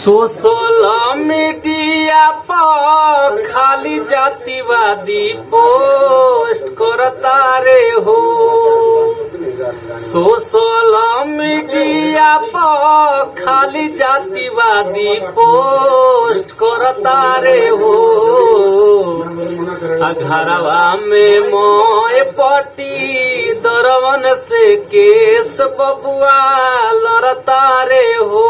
Social media पर खाली जातिवादी पोस्ट करता रे हो। सोशल मीडिया पर खाली जातिवादी पोस्ट करता रे हो। घरवा में मोए पटी दरवन से केस बबुआ लड़ता रे हो।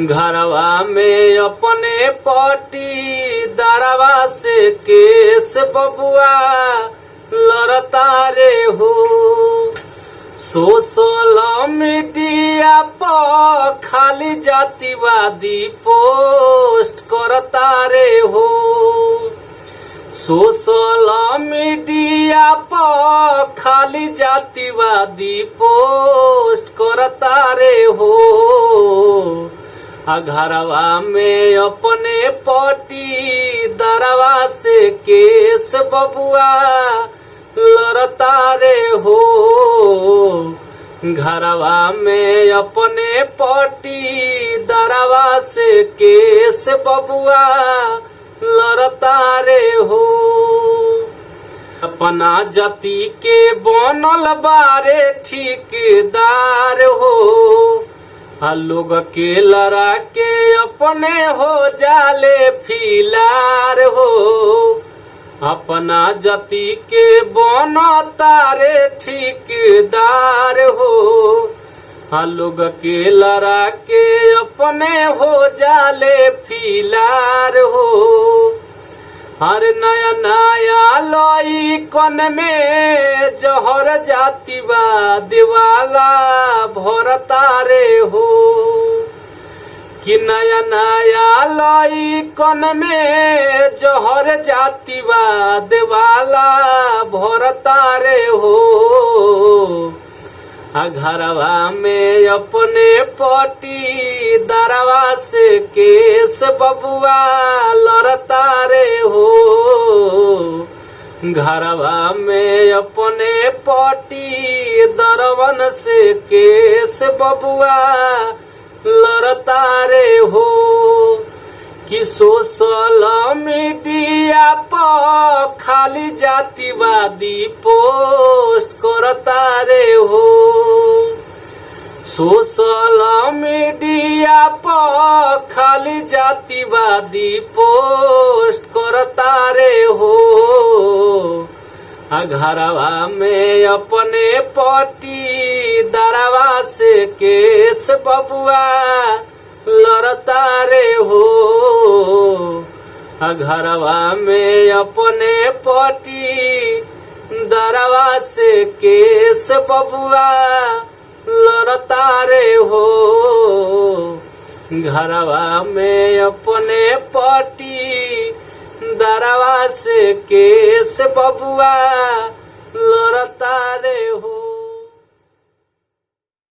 घरवा में अपने पटी दरवा से केस बबुआ लड़ता रे हो। सोशल मीडिया पर खाली जातिवादी पोस्ट करता रे हो। सोशल मीडिया पर खाली जातिवादी पोस्ट करता रे हो। घरवा में अपने पटी दरवा से केस बबुआ लड़ता रे हो। घरवा में अपने पटी दरवा से केस बबुआ लड़ता रे हो। अपना जाति के बनल बारे ठेकेदार हो। लोग के लड़ा के अपने हो जाले फिलार हो। अपना जाति के बनता रे ठेकेदार हो। लोग के लड़ा के अपने हो जाले फिलार हो। हर नया नया लोई कन में जहर जातिवाद वाला भरता रे हो। कि नया नया लोई कन में जहर जातिवाद वाला भरता रे हो। घरवा में अपने पटी दरवा से केस बबुआ लड़ता रे हो। घरवा में अपने पटी दरवन से केस बबुआ लड़ता रे हो। कि सोशल मीडिया पर खाली जातिवादी पोस्ट करता रे हो। सोशल मीडिया पर खाली जातिवादी पोस्ट करता रे हो। घरवा में अपने पटी दरवा से केस बबुआ लड़ता रे हो। घरवा में अपने पटी दरवा से केस बबुआ लड़ता रे हो। घरवा में अपने पटी दरवा से केस बबुआ लड़ता रे हो।